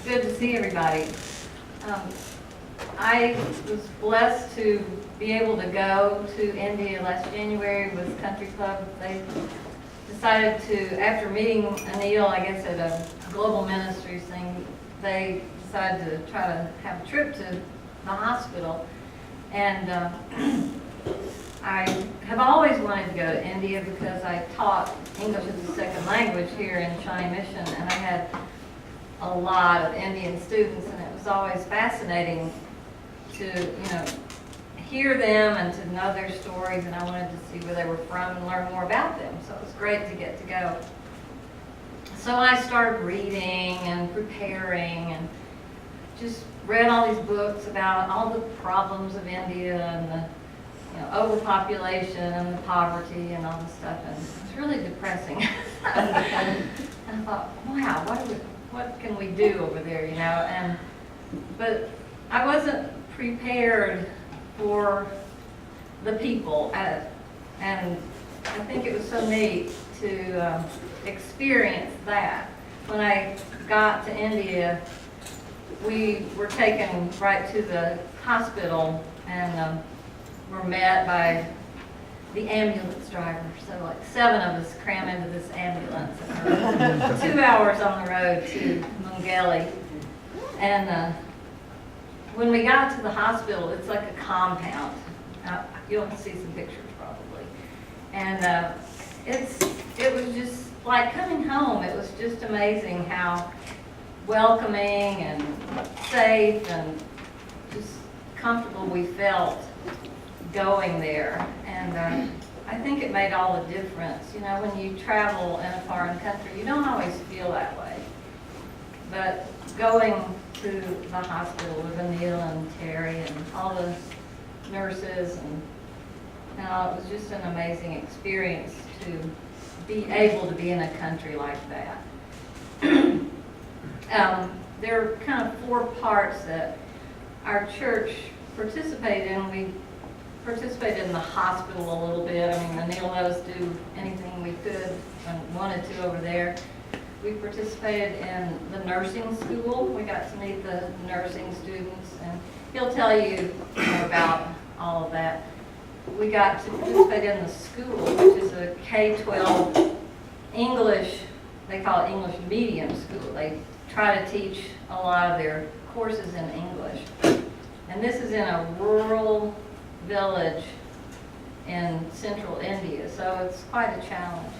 good to see everybody. I was blessed to be able to go to India last January with Country Club. They decided to, after meeting Anil, I guess at a global ministries thing, they decided to try to have a trip to the hospital. And I have always wanted to go to India because I taught English as a second language here in Shawnee Mission, and I had a lot of Indian students, and it was always fascinating to, hear them and to know their stories, and I wanted to see where they were from and learn more about them. So it was great to get to go. So I started reading and preparing and just read all these books about all the problems of India and the overpopulation and the poverty and all this stuff, and it was really depressing. And I thought, wow, what can we do over there, but I wasn't prepared for the people, and I think it was so neat to experience that. When I got to India, we were taken right to the hospital and were met by the ambulance driver. So like 7 of us cram into this ambulance. And we're 2 hours on the road to Mungeli. And when we got to the hospital, it's like a compound. You'll see some pictures probably. And it was just like coming home. It was just amazing how welcoming and safe and just comfortable we felt going there. And I think it made all the difference. When you travel in a foreign country, you don't always feel that way. But going to the hospital with Anil and Terry and all the nurses, and it was just an amazing experience to be able to be in a country like that. There are kind of 4 parts that our church participated in. We participated in the hospital a little bit. I mean, Anil let us do anything we could and wanted to over there. We participated in the nursing school. We got to meet the nursing students, and he'll tell you about all of that. We got to participate in the school, which is a K-12 English, they call it English medium school. They try to teach a lot of their courses in English. And this is in a rural village in central India, so it's quite a challenge.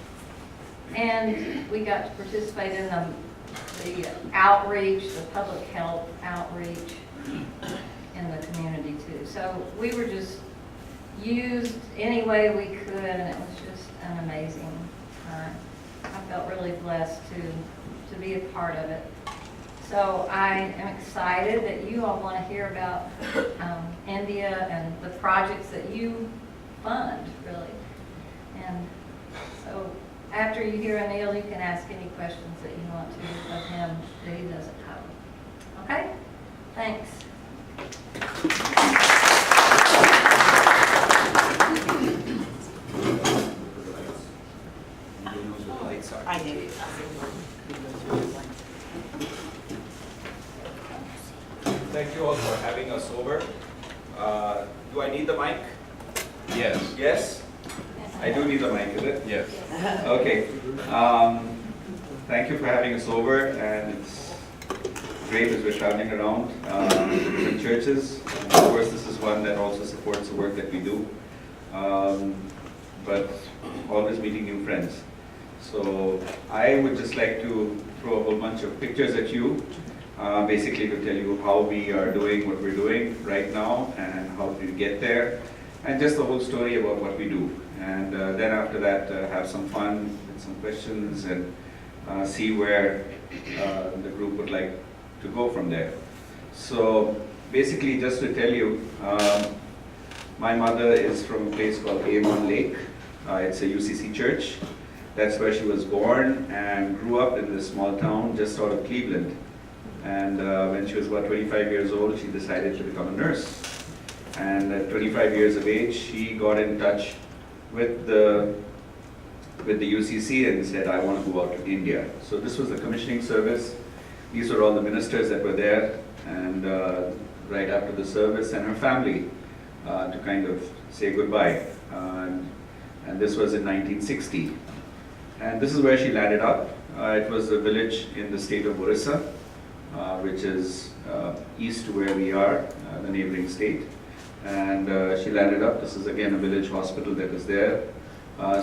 And we got to participate in the outreach, the public health outreach in the community too. So we were just used any way we could, and it was just an amazing time. I felt really blessed to be a part of it. So I am excited that you all want to hear about India and the projects that you fund, really. And so after you hear Anil, you can ask any questions that you want to of him that he doesn't know. Okay? Thanks. I do. Thank you all for having us over. Do I need the mic? Yes. Yes? I do need the mic, is it? Yes. Okay. Thank you for having us over, and it's great as we're traveling around different churches. Of course, this is one that also supports the work that we do, but always meeting new friends. So I would just like to throw a whole bunch of pictures at you, basically to tell you how we are doing what we're doing right now and how we get there, and just the whole story about what we do. And then after that, have some fun with some questions and see where the group would like to go from there. So basically, just to tell you, my mother is from a place called Avon Lake. It's a UCC church. That's where she was born and grew up in this small town just out of Cleveland. And when she was about 25 years old, she decided to become a nurse. And at 25 years of age, she got in touch with the UCC and said, I want to go out to India. So this was the commissioning service these were all the ministers that were there, and right after the service, and her family to kind of say goodbye. And this was in 1960. And this is where she landed up. It was a village in the state of Orissa, which is east to where we are, the neighboring state. And she landed up. This is again a village hospital that is there.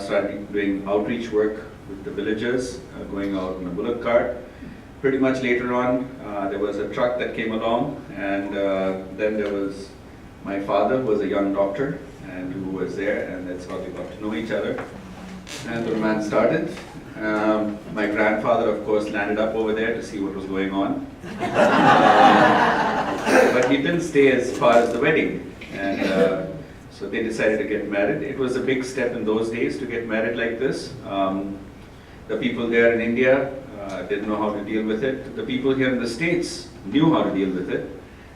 Started doing outreach work with the villagers, going out in a bullock cart. Pretty much later on, there was a truck that came along, and then there was my father, who was a young doctor, and who was there, and that's how they got to know each other. And the romance started. My grandfather, of course, landed up over there to see what was going on. But he didn't stay as far as the wedding. And so they decided to get married. It was a big step in those days to get married like this. The people there in India didn't know how to deal with it. The people here in the States knew how to deal with it.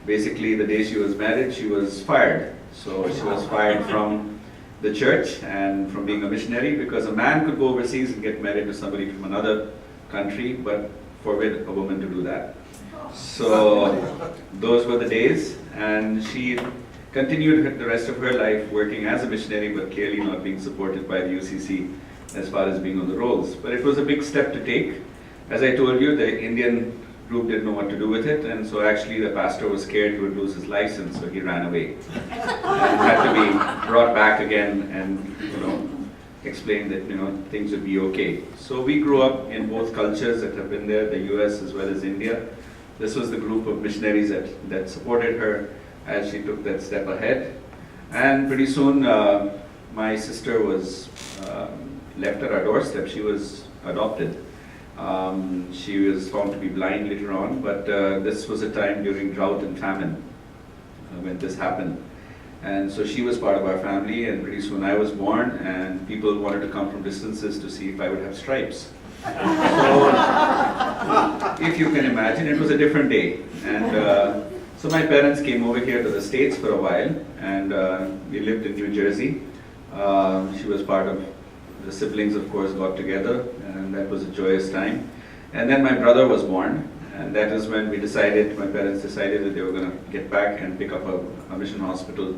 Basically, the day she was married, she was fired. So she was fired from the church and from being a missionary, because a man could go overseas and get married to somebody from another country, but forbid a woman to do that. So those were the days, and she continued the rest of her life working as a missionary, but clearly not being supported by the UCC as far as being on the rolls. But it was a big step to take. As I told you, the Indian group didn't know what to do with it, and so actually the pastor was scared he would lose his license, so he ran away. And had to be brought back again and, explain that, things would be okay. So we grew up in both cultures that have been there, the US as well as India. This was the group of missionaries that supported her as she took that step ahead. And pretty soon, my sister was left at our doorstep. She was adopted. She was found to be blind later on, but this was a time during drought and famine when this happened. And so she was part of our family, and pretty soon I was born, and people wanted to come from distances to see if I would have stripes. So, if you can imagine, it was a different day. And so my parents came over here to the States for a while, and we lived in New Jersey. She was part of the siblings, of course, got together, and that was a joyous time. And then my brother was born, and that is when my parents decided that they were going to get back and pick up a mission hospital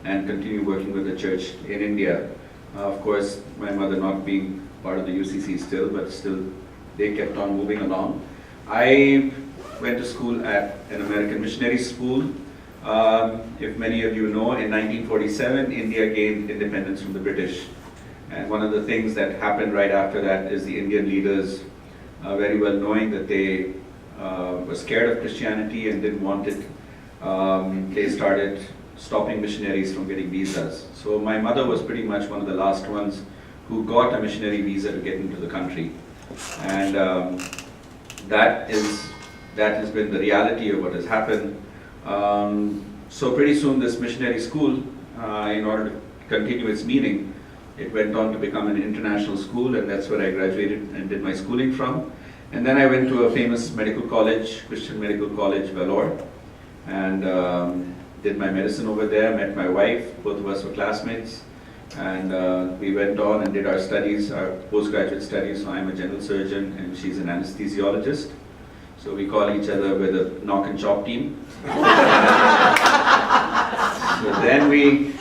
and continue working with the church in India. Of course, my mother not being part of the UCC still, but still they kept on moving along. I went to school at an American missionary school. If many of you know, in 1947, India gained independence from the British. And one of the things that happened right after that is the Indian leaders, very well knowing that they were scared of Christianity and didn't want it, they started stopping missionaries from getting visas. So my mother was pretty much one of the last ones who got a missionary visa to get into the country. And that has been the reality of what has happened. So pretty soon this missionary school, in order to continue its meaning, it went on to become an international school, and that's where I graduated and did my schooling from. And then I went to a famous medical college, Christian Medical College, Vellore, and did my medicine over there, met my wife, both of us were classmates, and we went on and did our studies, our postgraduate studies. So I'm a general surgeon and she's an anesthesiologist. So we call each other with a knock and chop team. So then we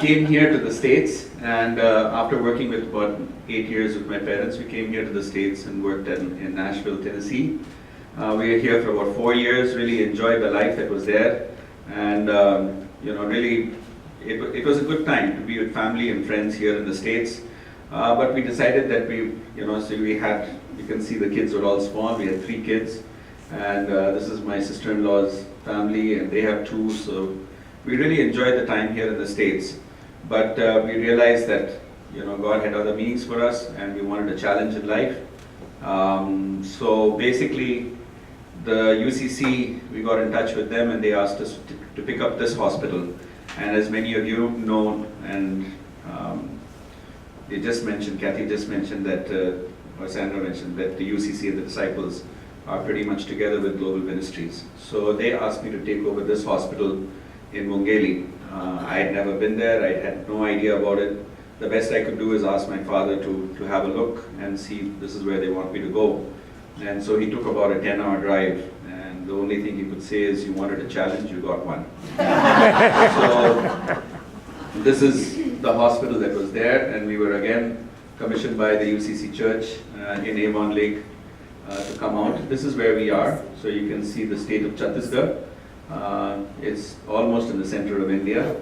came here to the States, and after working with about 8 years with my parents, we came here to the States and worked in Nashville, Tennessee. We were here for about 4 years, really enjoyed the life that was there, and really it was a good time to be with family and friends here in the States. But we decided that you can see the kids were all small. We had 3 kids, and this is my sister-in-law's family, and they have 2, so we really enjoyed the time here in the States. But we realized that God had other meanings for us, and we wanted a challenge in life. So basically, the UCC, we got in touch with them, and they asked us to pick up this hospital. And as many of you know, and Kathy just mentioned that, or Sandra mentioned that the UCC and the disciples are pretty much together with Global Ministries. So they asked me to take over this hospital in Mungeli. I had never been there, I had no idea about it. The best I could do is ask my father to have a look and see if this is where they want me to go. And so he took about a 10-hour drive, and the only thing he could say is, you wanted a challenge, you got one. So this is the hospital that was there, and we were again commissioned by the UCC Church in Avon Lake to come out. This is where we are. So you can see the state of Chhattisgarh. It's almost in the center of India.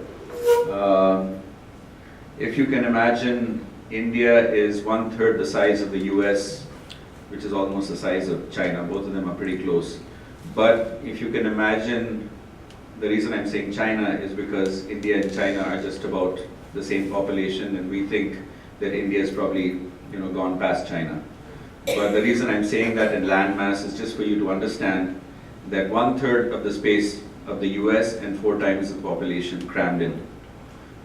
If you can imagine, India is 1/3 the size of the US, which is almost the size of China. Both of them are pretty close. But if you can imagine, the reason I'm saying China is because India and China are just about the same population, and we think that India is probably, gone past China. But the reason I'm saying that in land mass is just for you to understand that 1/3 of the space of the US and 4 times the population crammed in.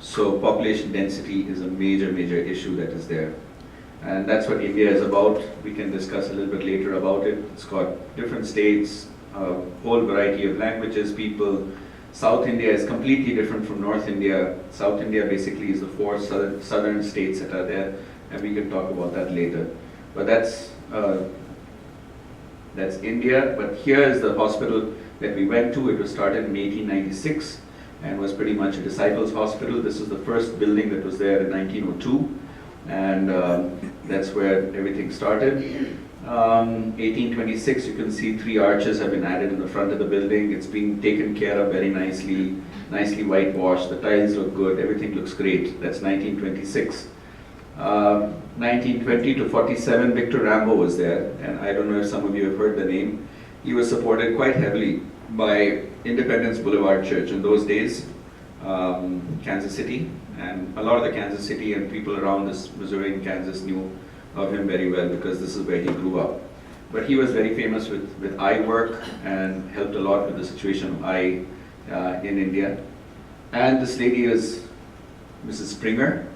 So population density is a major, major issue that is there. And that's what India is about. We can discuss a little bit later about it. It's got different states, a whole variety of languages, people. South India is completely different from North India. South India basically is the 4 southern states that are there, and we can talk about that later. But that's India. But here is the hospital that we went to. It was started in 1896 and was pretty much a disciples' hospital. This was the first building that was there in 1902, and that's where everything started. 1826, you can see 3 arches have been added in the front of the building. It's being taken care of very nicely, nicely whitewashed. The tiles look good, everything looks great. That's 1926. 1920 to 47, Victor Rambo was there, and I don't know if some of you have heard the name. He was supported quite heavily by Independence Boulevard Church in those days, Kansas City, and a lot of the Kansas City and people around this Missouri and Kansas knew of him very well because this is where he grew up. But he was very famous with eye work and helped a lot with the situation of eye in India. And this lady is Mrs. Springer,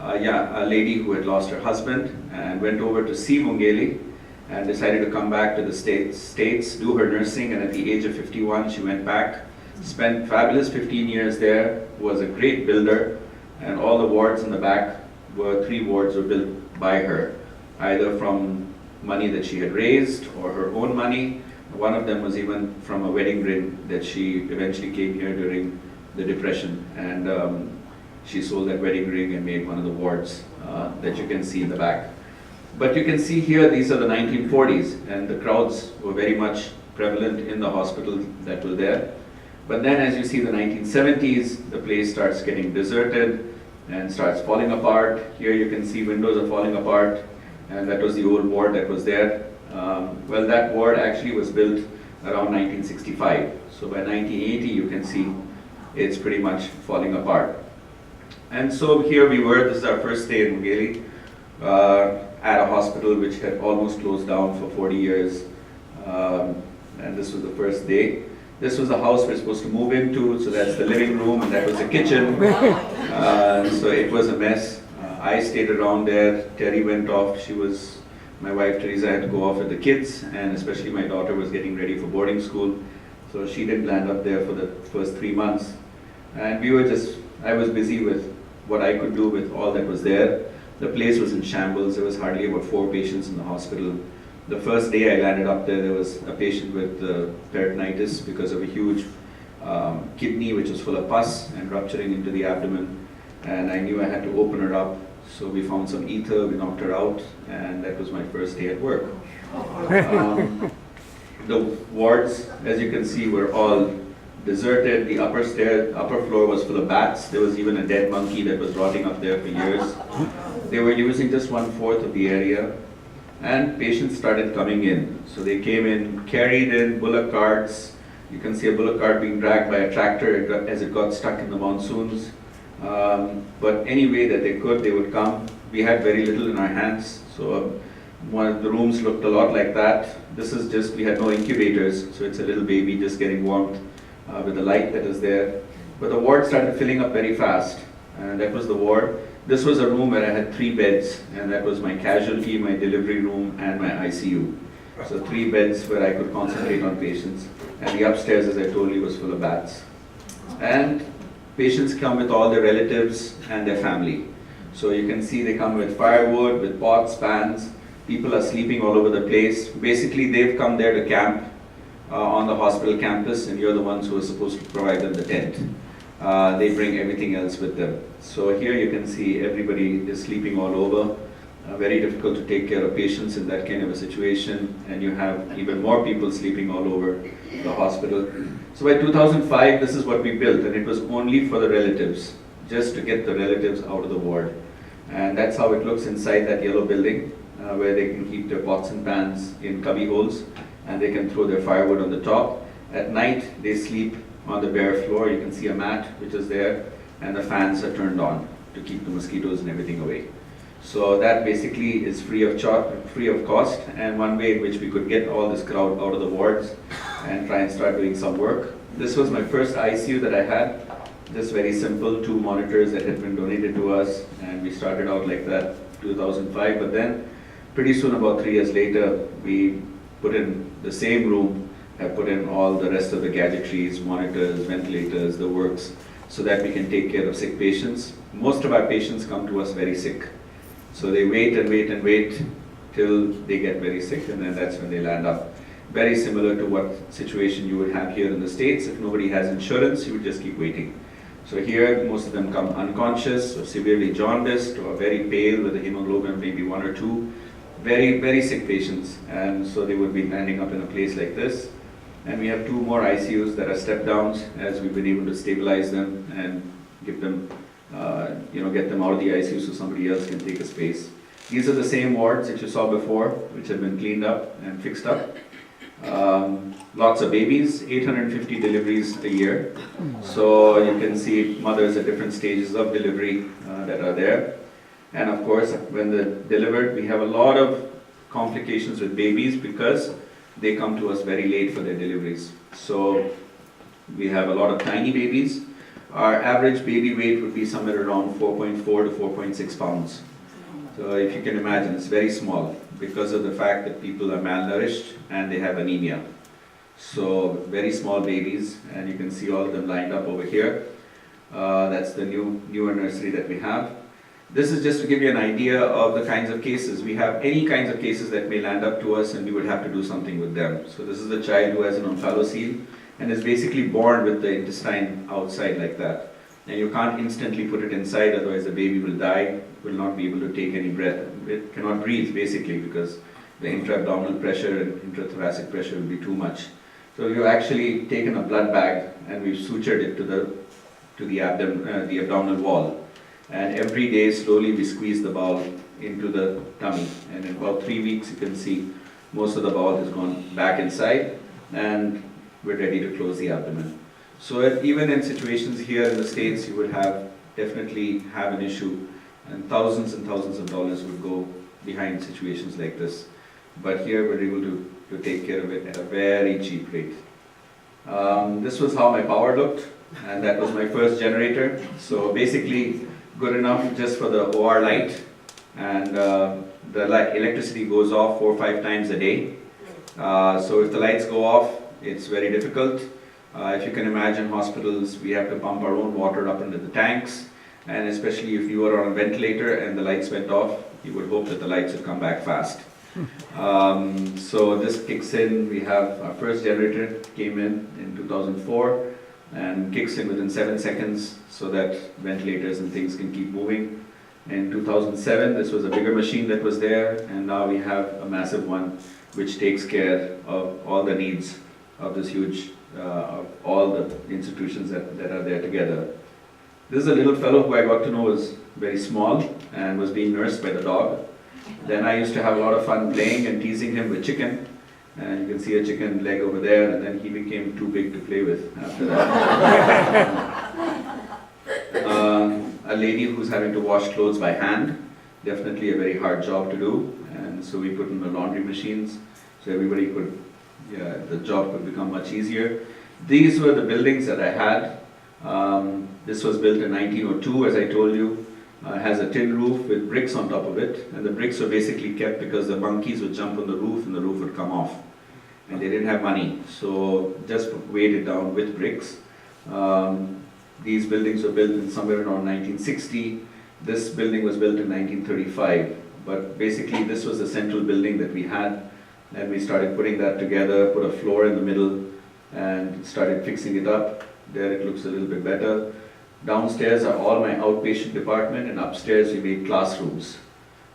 a lady who had lost her husband and went over to see Mungeli and decided to come back to the States, do her nursing, and at the age of 51 she went back, spent fabulous 15 years there, was a great builder, and all the wards in the back were 3 wards were built by her, either from money that she had raised or her own money. One of them was even from a wedding ring that she eventually came here during the Depression, and she sold that wedding ring and made one of the wards that you can see in the back. But you can see here, these are the 1940s, and the crowds were very much prevalent in the hospital that were there. But then as you see the 1970s, the place starts getting deserted and starts falling apart. Here you can see windows are falling apart, and that was the old ward that was there. Well, that ward actually was built around 1965. So by 1980, you can see it's pretty much falling apart. And so here we were, this is our first day in Mungeli, at a hospital which had almost closed down for 40 years. And this was the first day. This was the house we're supposed to move into, so that's the living room, and that was the kitchen. So it was a mess. I stayed around there. Terry went off. My wife Teresa had to go off with the kids, and especially my daughter was getting ready for boarding school. So she didn't land up there for the first 3 months. And I was busy with what I could do with all that was there. The place was in shambles. There was hardly about 4 patients in the hospital. The first day I landed up there was a patient with peritonitis because of a huge kidney which was full of pus and rupturing into the abdomen. And I knew I had to open her up. So we found some ether, we knocked her out, and that was my first day at work. The wards, as you can see, were all deserted. The upper floor was full of bats. There was even a dead monkey that was rotting up there for years. They were using just 1/4 of the area, and patients started coming in. So they came in, carried in bullock carts. You can see a bullock cart being dragged by a tractor as it got stuck in the monsoons. But any way that they could, they would come. We had very little in our hands, so one of the rooms looked a lot like that. This is just, we had no incubators, so it's a little baby just getting warmed with the light that is there. But the ward started filling up very fast, and that was the ward. This was a room where I had 3 beds, and that was my casualty, my delivery room, and my ICU. So 3 beds where I could concentrate on patients. And the upstairs, as I told you, was full of bats. And patients come with all their relatives and their family. So you can see they come with firewood, with pots, pans. People are sleeping all over the place. Basically, they've come there to camp on the hospital campus, and you're the ones who are supposed to provide them the tent. They bring everything else with them. So here you can see everybody is sleeping all over. Very difficult to take care of patients in that kind of a situation, and you have even more people sleeping all over the hospital. So by 2005, this is what we built, and it was only for the relatives, just to get the relatives out of the ward. And that's how it looks inside that yellow building, where they can keep their pots and pans in cubby holes, and they can throw their firewood on the top. At night, they sleep on the bare floor. You can see a mat which is there, and the fans are turned on to keep the mosquitoes and everything away. So that basically is free of cost, and one way in which we could get all this crowd out of the wards and try and start doing some work. This was my first ICU that I had. Just very simple, 2 monitors that had been donated to us, and we started out like that 2005. But then pretty soon, about 3 years later, we put in the same room, have put in all the rest of the gadgetries, monitors, ventilators, the works, so that we can take care of sick patients. Most of our patients come to us very sick. So they wait and wait and wait till they get very sick, and then that's when they land up. Very similar to what situation you would have here in the States. If nobody has insurance, you would just keep waiting. So here, most of them come unconscious or severely jaundiced or very pale with a hemoglobin maybe 1 or 2. Very, very sick patients, and so they would be landing up in a place like this. And we have 2 more ICUs that are step downs, as we've been able to stabilize them and give them, get them out of the ICU so somebody else can take a space. These are the same wards that you saw before, which have been cleaned up and fixed up. Lots of babies, 850 deliveries a year. So you can see mothers at different stages of delivery that are there. And of course, when they're delivered, we have a lot of complications with babies because they come to us very late for their deliveries. So we have a lot of tiny babies. Our average baby weight would be somewhere around 4.4 to 4.6 pounds. So if you can imagine, it's very small because of the fact that people are malnourished and they have anemia. So very small babies, and you can see all of them lined up over here. That's the newer nursery that we have. This is just to give you an idea of the kinds of cases. We have any kinds of cases that may land up to us, and we would have to do something with them. So this is a child who has an omphalocele and is basically born with the intestine outside like that. And you can't instantly put it inside, otherwise the baby will die, will not be able to take any breath. It cannot breathe basically because the intra-abdominal pressure and intrathoracic pressure will be too much. So we've actually taken a blood bag and we've sutured it to the abdominal wall. And every day slowly we squeeze the bowel into the tummy. And in about 3 weeks you can see most of the bowel has gone back inside, and we're ready to close the abdomen. So even in situations here in the States, you would definitely have an issue, and thousands of dollars would go behind situations like this. But here we're able to take care of it at a very cheap rate. This was how my power looked, and that was my first generator. So basically good enough just for the OR light, and the electricity goes off 4 or 5 times a day. So if the lights go off, it's very difficult. If you can imagine hospitals, we have to pump our own water up into the tanks, and especially if you were on a ventilator and the lights went off, you would hope that the lights would come back fast. So this kicks in. We have our first generator came in 2004 and kicks in within 7 seconds so that ventilators and things can keep moving. In 2007, this was a bigger machine that was there, and now we have a massive one which takes care of all the needs of this huge, of all the institutions that are there together. This is a little fellow who I got to know was very small and was being nursed by the dog. Then I used to have a lot of fun playing and teasing him with chicken. And you can see a chicken leg over there, and then he became too big to play with after that. A lady who's having to wash clothes by hand, definitely a very hard job to do. And so we put in the laundry machines so everybody could, the job could become much easier. These were the buildings that I had. This was built in 1902, as I told you. It has a tin roof with bricks on top of it, and the bricks were basically kept because the monkeys would jump on the roof and the roof would come off. And they didn't have money, so just weighed it down with bricks. These buildings were built in somewhere around 1960. This building was built in 1935. but basically this was the central building that we had, and we started putting that together, put a floor in the middle, and started fixing it up. There it looks a little bit better. Downstairs are all my outpatient department, and upstairs we made classrooms.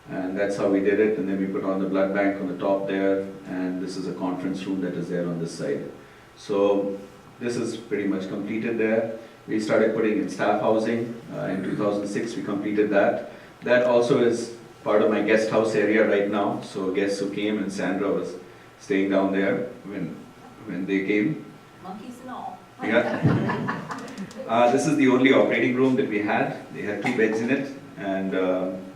And that's how we did it, and then we put on the blood bank on the top there, and this is a conference room that is there on this side. So this is pretty much completed there. We started putting in staff housing. In 2006 we completed that. That also is part of my guest house area right now, so guests who came, and Sandra was staying down there when they came. Monkeys and all. Yeah. This is the only operating room that we had. They had 2 beds in it, and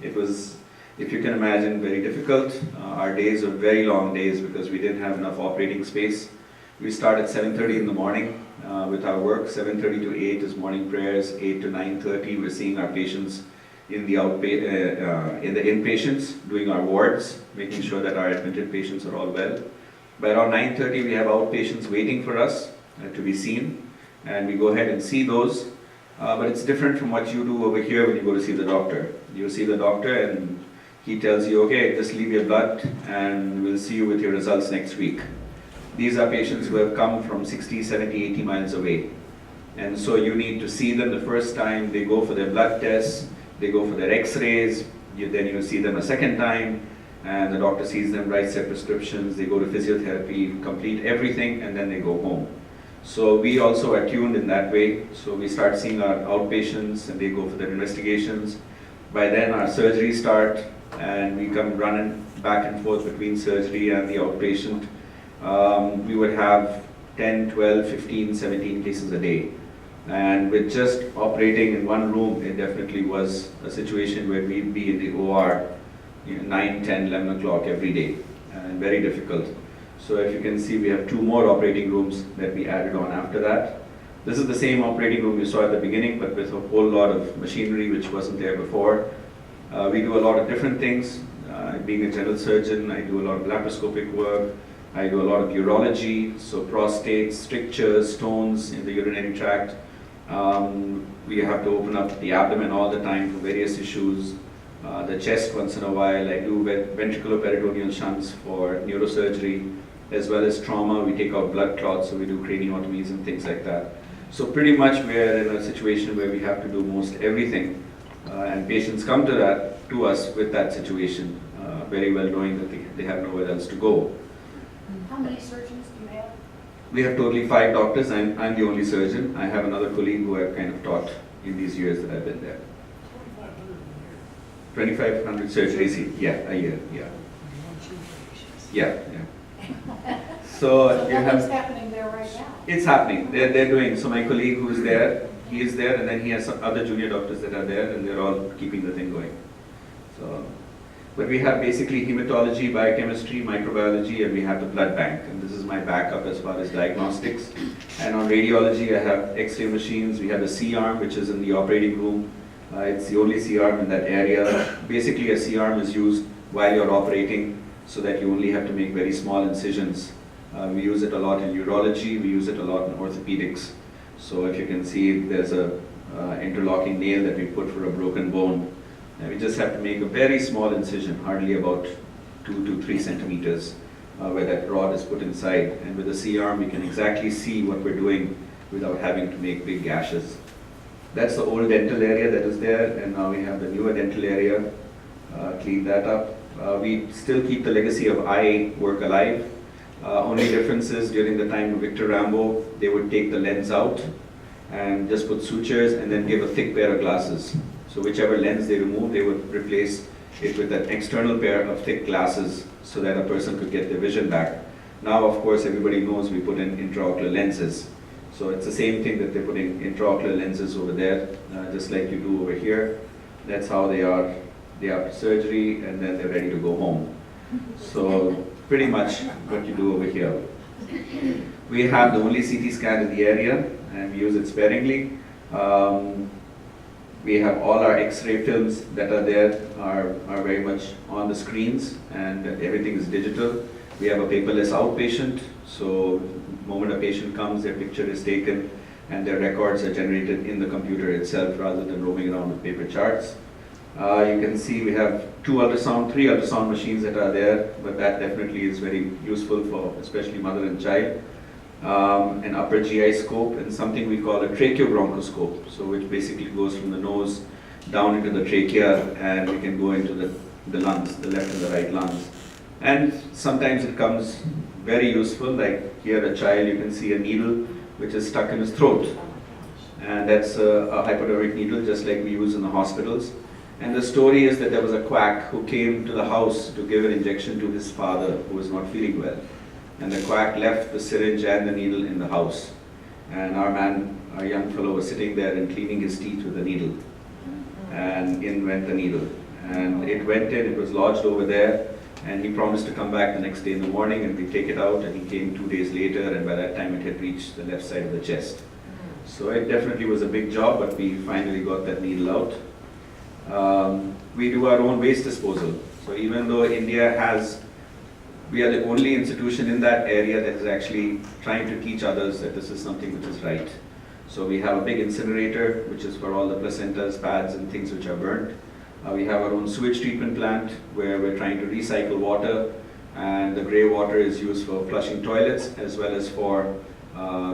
it was, if you can imagine, very difficult. Our days were very long days because we didn't have enough operating space. We start at 7:30 in the morning with our work. 7:30 to 8 is morning prayers. 8 to 9:30 we're seeing our patients in the inpatients, doing our wards, making sure that our admitted patients are all well. By around 9:30 we have outpatients waiting for us to be seen, and we go ahead and see those. But it's different from what you do over here when you go to see the doctor. You see the doctor and he tells you, okay, just leave your blood and we'll see you with your results next week. These are patients who have come from 60, 70, 80 miles away. And so you need to see them the first time. They go for their blood tests, they go for their x-rays, then you see them a second time, and the doctor sees them, writes their prescriptions, they go to physiotherapy, complete everything, and then they go home. So we also are tuned in that way. So we start seeing our outpatients and they go for their investigations. By then our surgeries start, and we come running back and forth between surgery and the outpatient. We would have 10, 12, 15, 17 cases a day. And with just operating in one room, it definitely was a situation where we'd be in the OR 9, 10, 11 o'clock every day, and very difficult. So if you can see, we have 2 more operating rooms that we added on after that. This is the same operating room you saw at the beginning, but with a whole lot of machinery which wasn't there before. We do a lot of different things. Being a general surgeon, I do a lot of laparoscopic work. I do a lot of urology, so prostates, strictures, stones in the urinary tract. We have to open up the abdomen all the time for various issues. The chest once in a while. I do ventriculoperitoneal shunts for neurosurgery, as well as trauma. We take out blood clots, so we do craniotomies and things like that. So pretty much we're in a situation where we have to do most everything, and patients come to us with that situation, very well knowing that they have nowhere else to go. How many surgeons do you have? We have totally 5 doctors. I'm the only surgeon. I have another colleague who I've kind of taught in these years that I've been there. 2,500 surgeries, yeah, a year, yeah. Yeah. So you nothing's have, happening there right now. it's happening. They're doing, so my colleague who is there, he is there, and then he has some other junior doctors that are there, and they're all keeping the thing going. So, but we have basically hematology, biochemistry, microbiology, and we have the blood bank. And this is my backup as far as diagnostics. And on radiology, I have X-ray machines. We have a C-arm, which is in the operating room. It's the only C-arm in that area. Basically, a C-arm is used while you're operating so that you only have to make very small incisions. We use it a lot in urology. We use it a lot in orthopedics. So if you can see, there's a interlocking nail that we put for a broken bone. And we just have to make a very small incision, hardly about 2 to 3 centimeters, where that rod is put inside. And with the C-arm, we can exactly see what we're doing without having to make big gashes. That's the old dental area that is there, and now we have the newer dental area. Clean that up. We still keep the legacy of eye work alive. Only difference is during the time of Victor Rambo, they would take the lens out and just put sutures and then give a thick pair of glasses. So whichever lens they remove, they would replace it with an external pair of thick glasses so that a person could get their vision back. Now, of course, everybody knows we put in intraocular lenses. So it's the same thing that they're putting intraocular lenses over there, just like you do over here. That's how they are. They are after surgery, and then they're ready to go home. So pretty much what you do over here. We have the only CT scan in the area, and we use it sparingly. We have all our X-ray films that are there are very much on the screens, and everything is digital. We have a paperless outpatient, so the moment a patient comes, their picture is taken and their records are generated in the computer itself rather than roaming around with paper charts. You can see we have three ultrasound machines that are there, but that definitely is very useful for especially mother and child. An upper GI scope and something we call a tracheobronchoscope, so which basically goes from the nose down into the trachea, and we can go into the lungs, the left and the right lungs. And sometimes it comes very useful, like here a child, you can see a needle which is stuck in his throat. And that's a hypodermic needle, just like we use in the hospitals. And the story is that there was a quack who came to the house to give an injection to his father who was not feeling well. And the quack left the syringe and the needle in the house. And our young fellow was sitting there and cleaning his teeth with the needle. And in went the needle. And it went in, it was lodged over there. And he promised to come back the next day in the morning and we take it out. And he came 2 days later, and by that time it had reached the left side of the chest. So it definitely was a big job, but we finally got that needle out. We do our own waste disposal. So even though we are the only institution in that area that is actually trying to teach others that this is something which is right. So we have a big incinerator, which is for all the placentas, pads, and things which are burnt. We have our own sewage treatment plant where we're trying to recycle water, and the grey water is used for flushing toilets as well as for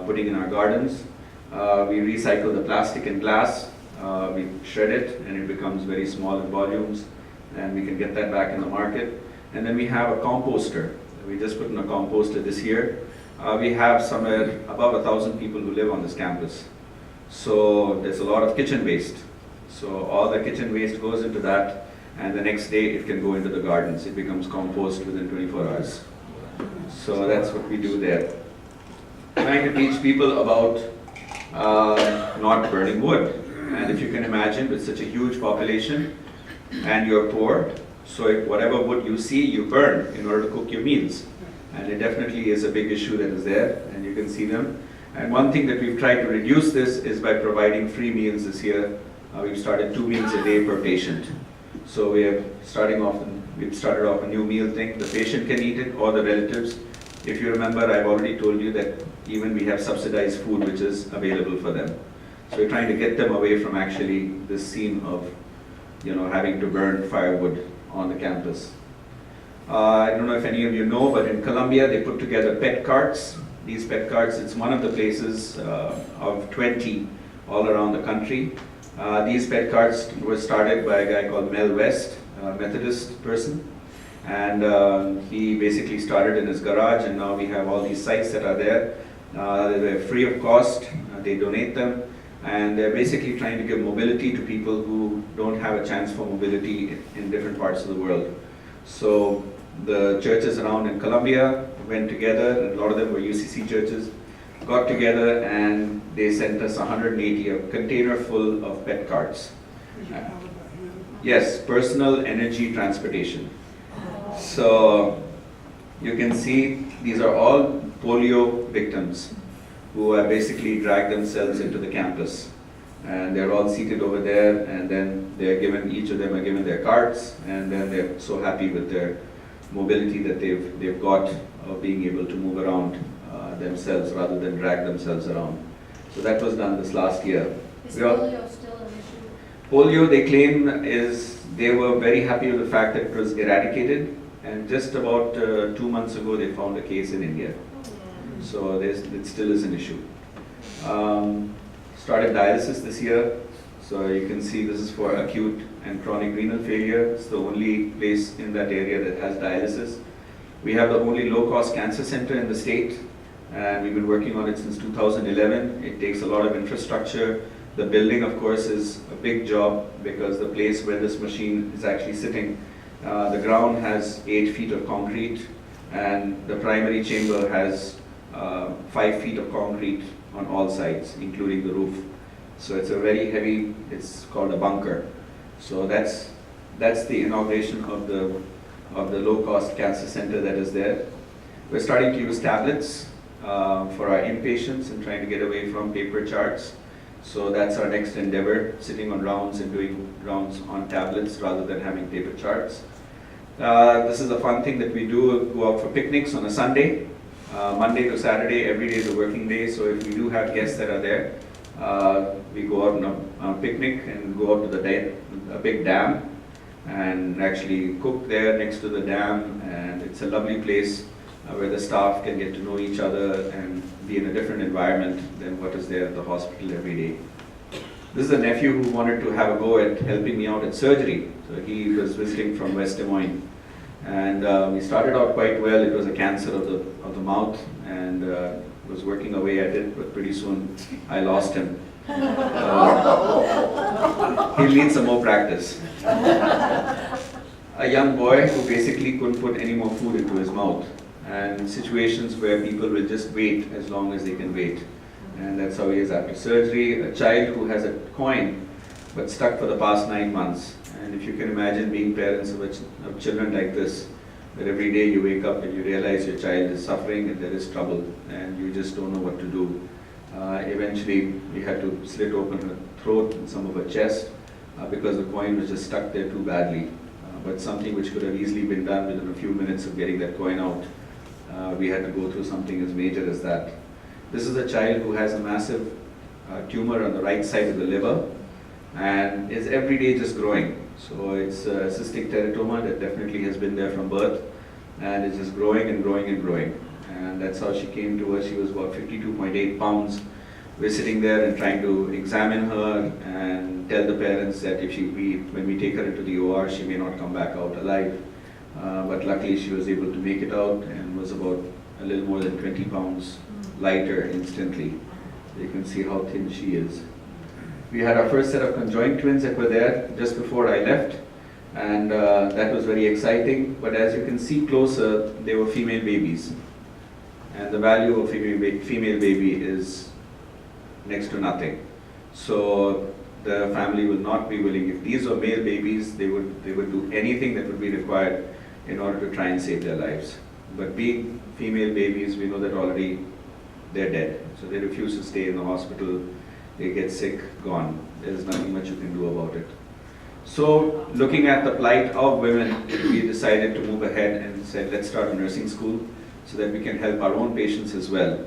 putting in our gardens. We recycle the plastic and glass. We shred it and it becomes very small in volumes, and we can get that back in the market. And then we have a composter. We just put in a composter this year. We have somewhere above 1,000 people who live on this campus. So there's a lot of kitchen waste. So all the kitchen waste goes into that, and the next day it can go into the gardens. It becomes compost within 24 hours. So that's what we do there. Trying to teach people about not burning wood. And if you can imagine, with such a huge population and you're poor, so whatever wood you see, you burn in order to cook your meals. And it definitely is a big issue that is there, and you can see them. And one thing that we've tried to reduce this is by providing free meals this year. We've started 2 meals a day per patient. So we've started off a new meal thing. The patient can eat it or the relatives. If you remember, I've already told you that even we have subsidized food which is available for them. So we're trying to get them away from actually this scene of, having to burn firewood on the campus. I don't know if any of you know, but in Colombia they put together pet carts. These pet carts, it's one of the places of 20 all around the country. These pet carts were started by a guy called Mel West, a Methodist person. And he basically started in his garage, and now we have all these sites that are there. They're free of cost, they donate them. And they're basically trying to give mobility to people who don't have a chance for mobility in different parts of the world. So the churches around in Colombia went together, and a lot of them were UCC churches, got together and they sent us 180, a container full of pet carts. Yes, personal energy transportation. So you can see these are all polio victims who have basically dragged themselves into the campus. And they're all seated over there, and then each of them are given their carts, and then they're so happy with their mobility that they've got of being able to move around themselves rather than drag themselves around. So that was done this last year. Is polio still an issue? Polio, they claim, they were very happy with the fact that it was eradicated, and just about 2 months ago they found a case in India. So it still is an issue. Started dialysis this year. So you can see this is for acute and chronic renal failure. It's the only place in that area that has dialysis. We have the only low-cost cancer center in the state, and we've been working on it since 2011. It takes a lot of infrastructure. The building, of course, is a big job because the place where this machine is actually sitting, the ground has 8 feet of concrete, and the primary chamber has 5 feet of concrete on all sides, including the roof. So it's a very heavy, it's called a bunker. So that's the inauguration of the low-cost cancer center that is there. We're starting to use tablets for our inpatients and trying to get away from paper charts. So that's our next endeavor, sitting on rounds and doing rounds on tablets rather than having paper charts. This is a fun thing that we do, go out for picnics on a Sunday. Monday to Saturday, every day is a working day, so if we do have guests that are there, we go out on a picnic and go out to the a big dam and actually cook there next to the dam, and it's a lovely place where the staff can get to know each other and be in a different environment than what is there at the hospital every day. This is a nephew who wanted to have a go at helping me out at surgery. So he was visiting from West Des Moines, and we started out quite well. It was a cancer of the mouth, and was working away at it, but pretty soon I lost him. He'll need some more practice. A young boy who basically couldn't put any more food into his mouth, and situations where people will just wait as long as they can wait. And that's how he is after surgery. A child who has a coin but stuck for the past 9 months. And if you can imagine being parents of children like this, that every day you wake up and you realize your child is suffering and there is trouble and you just don't know what to do. Eventually we had to slit open her throat and some of her chest because the coin was just stuck there too badly. But something which could have easily been done within a few minutes of getting that coin out. We had to go through something as major as that. This is a child who has a massive tumor on the right side of the liver and is every day just growing. So it's a cystic teratoma that definitely has been there from birth, and it's just growing and growing and growing. And that's how she came to us. She was about 52.8 pounds. We're sitting there and trying to examine her and tell the parents that when we take her into the OR, she may not come back out alive. But luckily she was able to make it out and was about a little more than 20 pounds lighter instantly. You can see how thin she is. We had our first set of conjoined twins that were there just before I left, and that was very exciting. But as you can see closer, they were female babies. And the value of a female baby is next to nothing. So the family will not be willing. If these were male babies, they would do anything that would be required in order to try and save their lives. But being female babies, we know that already they're dead. So they refuse to stay in the hospital. They get sick, gone. There's nothing much you can do about it. So looking at the plight of women, we decided to move ahead and said, let's start a nursing school so that we can help our own patients as well.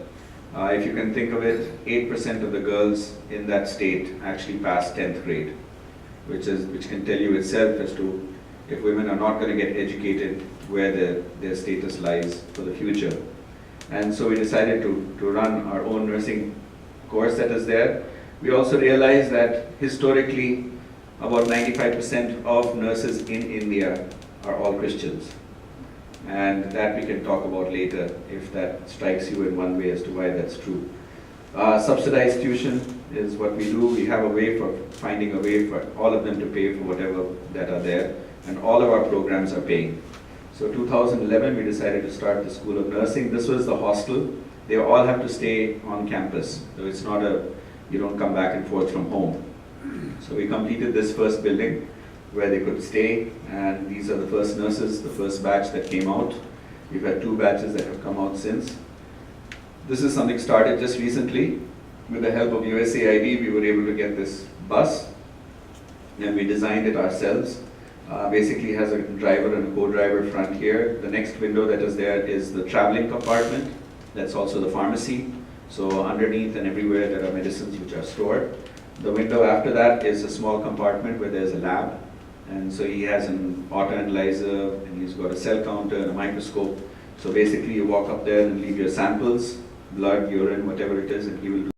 If you can think of it, 8% of the girls in that state actually pass 10th grade, which can tell you itself as to if women are not going to get educated, where their status lies for the future. And so we decided to run our own nursing course that is there. We also realized that historically, about 95% of nurses in India are all Christians. And that we can talk about later if that strikes you in one way as to why that's true. Subsidized tuition is what we do. We have a way for finding a way for all of them to pay for whatever that are there, and all of our programs are paying. So 2011 we decided to start the School of Nursing. This was the hostel. They all have to stay on campus. So it's not you don't come back and forth from home. So we completed this first building where they could stay, and these are the first nurses, the first batch that came out. We've had 2 batches that have come out since. This is something started just recently. With the help of USAID, we were able to get this bus, and we designed it ourselves. Basically has a driver and a co-driver front here. The next window that is there is the traveling compartment. That's also the pharmacy. So underneath and everywhere there are medicines which are stored. The window after that is a small compartment where there's a lab. And so he has an autoanalyzer, and he's got a cell counter and a microscope. So basically you walk up there and leave your samples, blood, urine, whatever it is, and he will do